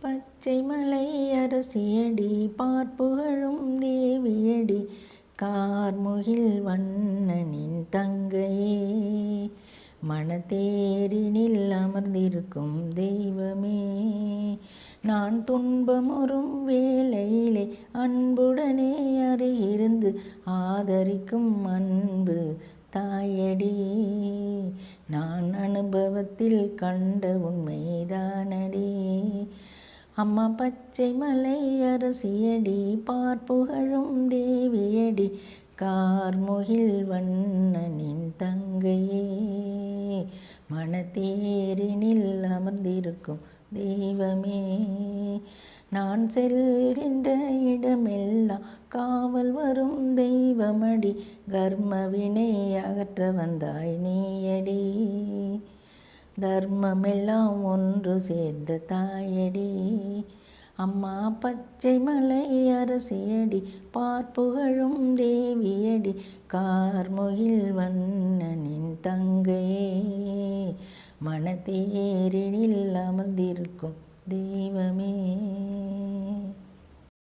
பச்சை மலை அரசியடி பார்ப்புகழும் தேவியடி கார்முகில் வண்ணனின் தங்கையே மணத்தேரினில் அமர்ந்திருக்கும் தெய்வமே நான் துன்பமுறும் வேளையிலே அன்புடனே அருகிருந்து ஆதரிக்கும் அன்பு தாயடி நான் அனுபவத்தில் கண்ட உண்மைதானடி அம்மா பச்சை மலை அரசியடி பார்ப்புகழும் தேவியடி கார்முகில் வண்ணனின் தங்கையே மணத்தேரினில் அமர்ந்திருக்கும் தெய்வமே நான் செல்கின்ற இடமெல்லாம் காவல் வரும் தெய்வமடி கர்மவினை அகற்ற வந்தாய் நீயடி தர்மமெல்லாம் ஒன்று சேர்ந்த தாயடி அம்மா பச்சை மலை அரசியடி பார்ப்புகழும் தேவியடி கார்முகில் வண்ணனின் தங்கையே மணத்தேரினில் அமர்ந்திருக்கும் தெய்வமே